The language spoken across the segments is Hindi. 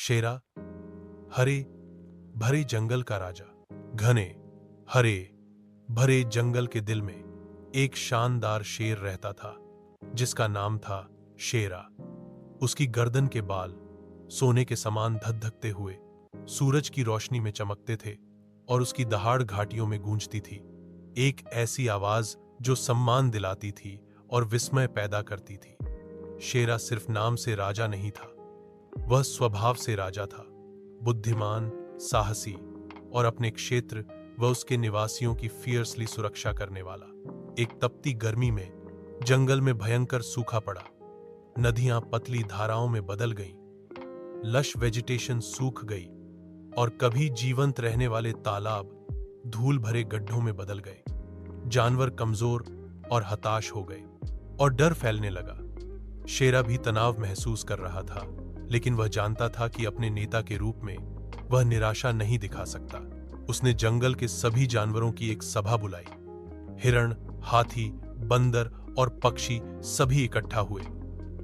शेरा, हरे भरे जंगल का राजा। घने हरे भरे जंगल के दिल में एक शानदार शेर रहता था जिसका नाम था शेरा। उसकी गर्दन के बाल सोने के समान धधकते हुए सूरज की रोशनी में चमकते थे और उसकी दहाड़ घाटियों में गूंजती थी एक ऐसी आवाज जो सम्मान दिलाती थी और विस्मय पैदा करती थी। शेरा सिर्फ नाम से राजा नहीं था, वह स्वभाव से राजा था। बुद्धिमान, साहसी और अपने क्षेत्र व उसके निवासियों की फियर्सली सुरक्षा करने वाला। एक तपती गर्मी में जंगल में भयंकर सूखा पड़ा। नदियां पतली धाराओं में बदल गईं, लश वेजिटेशन सूख गई और कभी जीवंत रहने वाले तालाब धूल भरे गड्ढों में बदल गए। जानवर कमजोर और हताश हो गए और डर फैलने लगा। शेरा भी तनाव महसूस कर रहा था, लेकिन वह जानता था कि अपने नेता के रूप में वह निराशा नहीं दिखा सकता। उसने जंगल के सभी जानवरों की एक सभा बुलाई। हिरण, हाथी, बंदर और पक्षी सभी इकट्ठा हुए।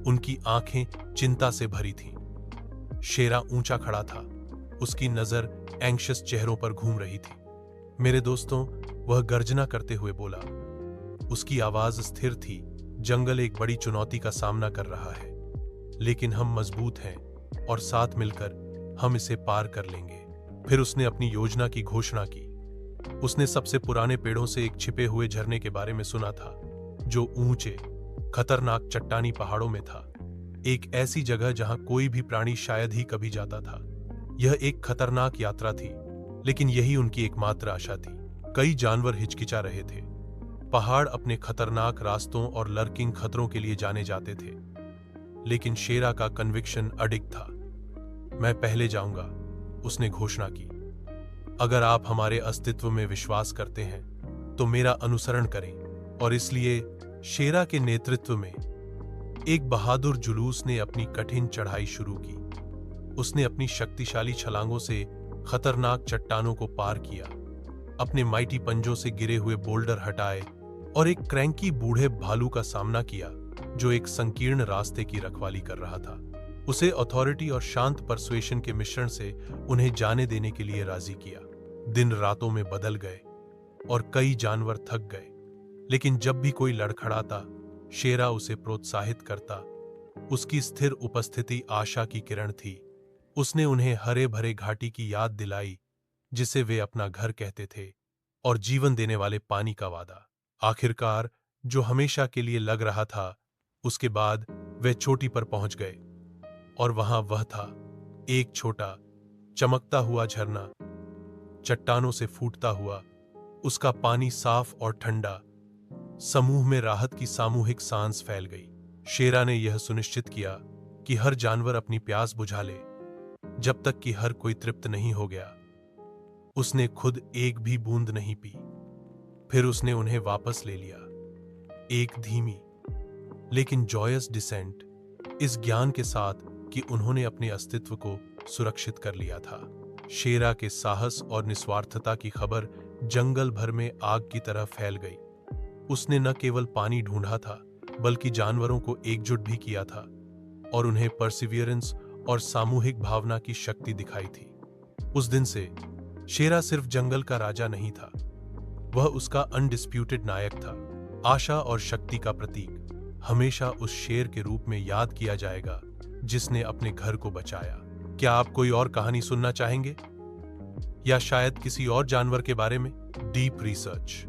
उनकी आंखें चिंता से भरी थीं। शेरा ऊंचा खड़ा था, उसकी नजर एंग्शियस चेहरों पर घूम रही थी। मेरे दोस्तों, वह गर्जना करते हुए बोला। उसकी आवाज स्थिर थी। जंगल एक बड़ी चुनौती का सामना कर रहा है, लेकिन हम मजबूत हैं और साथ मिलकर हम इसे पार कर लेंगे। फिर उसने अपनी योजना की घोषणा की। उसने सबसे पुराने पेड़ों से एक छिपे हुए झरने के बारे में सुना था जो ऊंचे खतरनाक चट्टानी पहाड़ों में था, एक ऐसी जगह जहां कोई भी प्राणी शायद ही कभी जाता था। यह एक खतरनाक यात्रा थी, लेकिन यही उनकी एकमात्र आशा थी। कई जानवर हिचकिचा रहे थे। पहाड़ अपने खतरनाक रास्तों और लर्किंग खतरों के लिए जाने जाते थे, लेकिन शेरा का कन्विक्शन अडिग था। मैं पहले जाऊंगा, उसने घोषणा की। अगर आप हमारे अस्तित्व में विश्वास करते हैं तो मेरा अनुसरण करें। और इसलिए शेरा के नेतृत्व में एक बहादुर जुलूस ने अपनी कठिन चढ़ाई शुरू की। उसने अपनी शक्तिशाली छलांगों से खतरनाक चट्टानों को पार किया, अपने माइटी पंजों से गिरे हुए बोल्डर हटाए और एक क्रैंकी बूढ़े भालू का सामना किया जो एक संकीर्ण रास्ते की रखवाली कर रहा था। उसे अथॉरिटी और शांत परसुएशन के मिश्रण से उन्हें जाने देने के लिए राजी किया। दिन रातों में बदल गए और कई जानवर थक गए, लेकिन जब भी कोई लड़खड़ाता, शेरा उसे प्रोत्साहित करता। उसकी स्थिर उपस्थिति आशा की किरण थी। उसने उन्हें हरे भरे घाटी की याद दिलाई जिसे वे अपना घर कहते थे, और जीवन देने वाले पानी का वादा। आखिरकार जो हमेशा के लिए लग रहा था, उसके बाद वे चोटी पर पहुंच गए और वहां वह था, एक छोटा चमकता हुआ झरना, चट्टानों से फूटता हुआ। उसका पानी साफ और ठंडा। समूह में राहत की सामूहिक सांस फैल गई। शेरा ने यह सुनिश्चित किया कि हर जानवर अपनी प्यास बुझा ले, जब तक कि हर कोई तृप्त नहीं हो गया। उसने खुद एक भी बूंद नहीं पी। फिर उसने उन्हें वापस ले लिया, एक धीमी लेकिन जॉयस डिसेंट, इस ज्ञान के साथ कि उन्होंने अपने अस्तित्व को सुरक्षित कर लिया था। शेरा के साहस और निस्वार्थता की खबर जंगल भर में आग की तरह फैल गई। उसने न केवल पानी ढूंढा था, बल्कि जानवरों को एकजुट भी किया था और उन्हें परसिवियरेंस और सामूहिक भावना की शक्ति दिखाई थी। उस दिन से शेरा सिर्फ जंगल का राजा नहीं था, वह उसका अनडिस्प्यूटेड नायक था, आशा और शक्ति का प्रतीक। हमेशा उस शेर के रूप में याद किया जाएगा जिसने अपने घर को बचाया। क्या आप कोई और कहानी सुनना चाहेंगे, या शायद किसी और जानवर के बारे में? Deep research